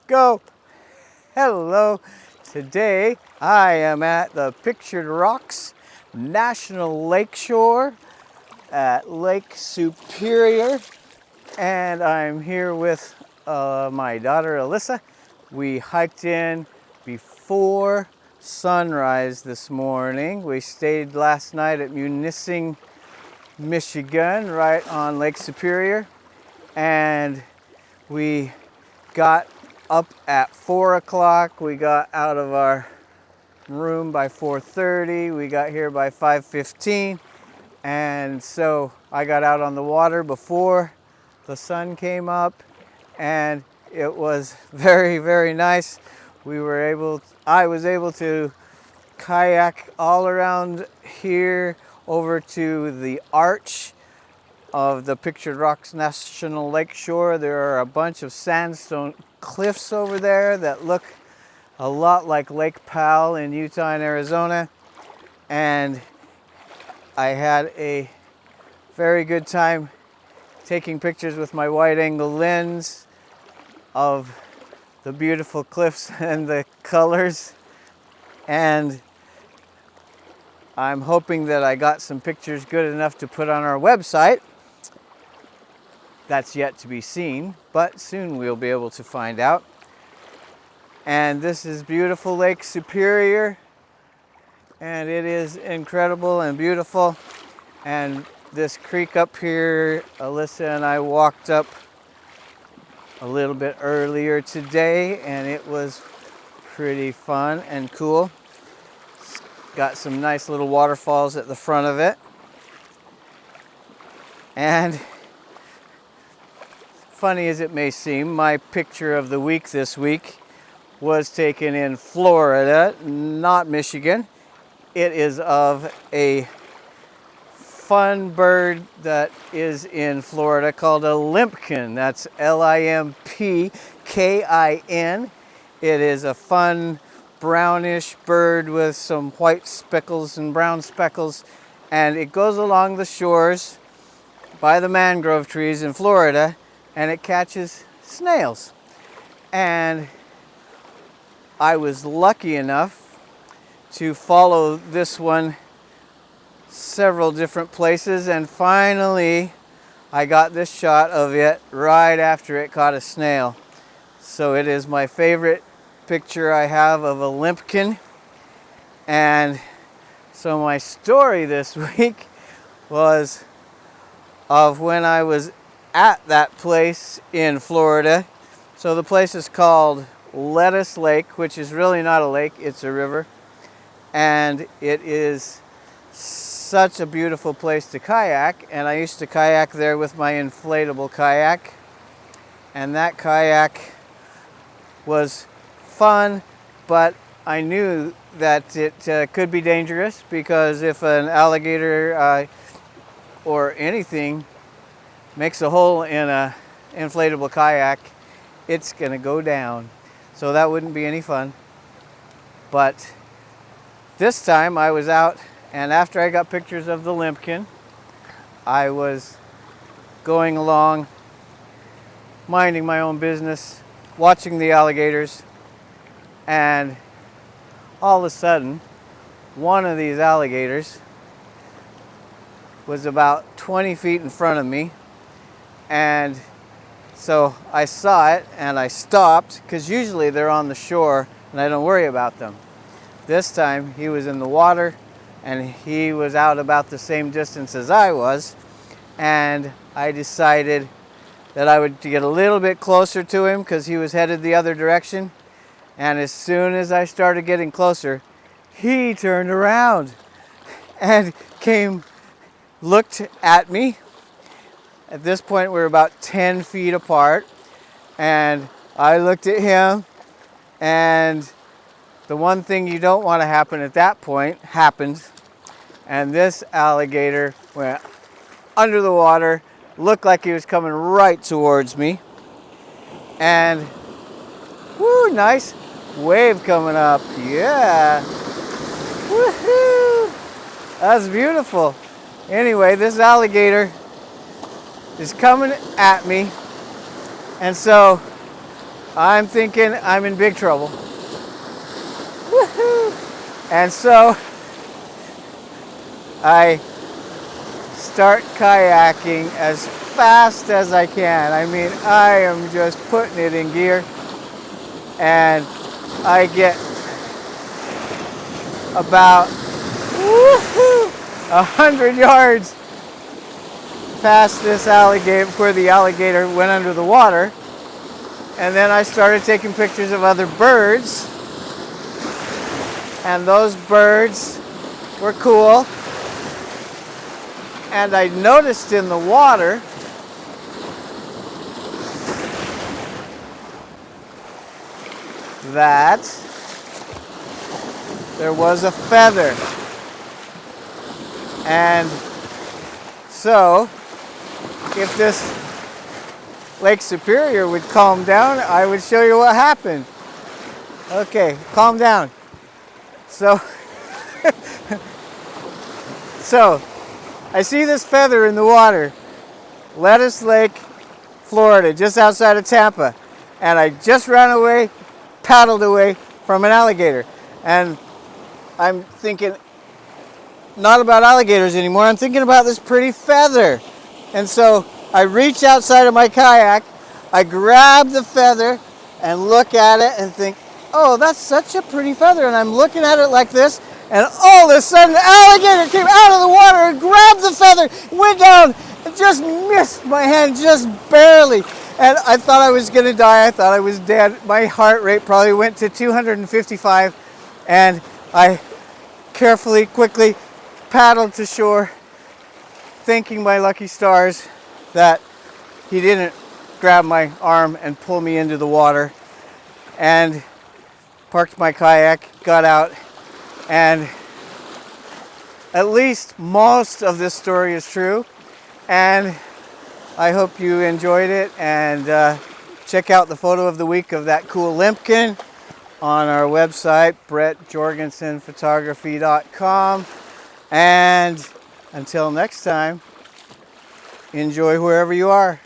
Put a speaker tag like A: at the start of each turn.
A: Go. Hello. Today I am at the Pictured Rocks National Lakeshore at Lake Superior, and I'm here with my daughter Alyssa. We hiked in before sunrise this morning. We stayed last night at Munising, Michigan, right on Lake Superior, and we got up at 4 o'clock. We got out of our room by 4:30. We got here by 5:15, and so I got out on the water before the sun came up, and it was very, very nice. I was able to kayak all around here over to the arch of the Pictured Rocks National Lakeshore. There are a bunch of sandstone cliffs over there that look a lot like Lake Powell in Utah and Arizona. And I had a very good time taking pictures with my wide angle lens of the beautiful cliffs and the colors. And I'm hoping that I got some pictures good enough to put on our website. That's yet to be seen, but soon we'll be able to find out. And this is beautiful Lake Superior, and it is incredible and beautiful. And this creek up here, Alyssa and I walked up a little bit earlier today, and it was pretty fun and cool. It's got some nice little waterfalls at the front of it. And funny as it may seem, my picture of the week this week was taken in Florida, not Michigan. It is of a fun bird that is in Florida called a Limpkin. That's Limpkin. It is a fun brownish bird with some white speckles and brown speckles, and it goes along the shores by the mangrove trees in Florida, and it catches snails. And I was lucky enough to follow this one several different places, and finally I got this shot of it right after it caught a snail. So it is my favorite picture I have of a Limpkin. And so my story this week was of when I was at that place in Florida. So the place is called Lettuce Lake, which is really not a lake, it's a river. And it is such a beautiful place to kayak, and I used to kayak there with my inflatable kayak. And that kayak was fun, but I knew that it could be dangerous, because if an alligator or anything makes a hole in a inflatable kayak, it's gonna go down. So that wouldn't be any fun. But this time I was out, and after I got pictures of the Limpkin, I was going along, minding my own business, watching the alligators, and all of a sudden, one of these alligators was about 20 feet in front of me. And so I saw it and I stopped, because usually they're on the shore and I don't worry about them. This time he was in the water, and he was out about the same distance as I was, and I decided that I would get a little bit closer to him because he was headed the other direction. And as soon as I started getting closer, he turned around and looked at me. At this point, we're about 10 feet apart, and I looked at him, and the one thing you don't want to happen at that point happened, and this alligator went under the water, looked like he was coming right towards me, and whoo, nice wave coming up, yeah, woohoo, that's beautiful. Anyway, this alligator is coming at me, and so I'm thinking I'm in big trouble. Woohoo! And so I start kayaking as fast as I can. I mean, I am just putting it in gear, and I get about 100 yards past this alligator, where the alligator went under the water, and then I started taking pictures of other birds, and those birds were cool. And I noticed in the water that there was a feather. And so, if this Lake Superior would calm down, I would show you what happened. Okay, calm down. So, I see this feather in the water, Lettuce Lake, Florida, just outside of Tampa. And I just ran away, paddled away from an alligator. And I'm thinking not about alligators anymore. I'm thinking about this pretty feather. And so I reach outside of my kayak, I grab the feather and look at it and think, oh, that's such a pretty feather. And I'm looking at it like this, and all of a sudden, an alligator came out of the water and grabbed the feather, went down, and just missed my hand just barely. And I thought I was going to die. I thought I was dead. My heart rate probably went to 255, and I carefully, quickly paddled to shore, thanking my lucky stars that he didn't grab my arm and pull me into the water, and parked my kayak, got out, and at least most of this story is true, and I hope you enjoyed it. And check out the photo of the week of that cool Limpkin on our website, brettjorgensenphotography.com. And until next time, enjoy wherever you are.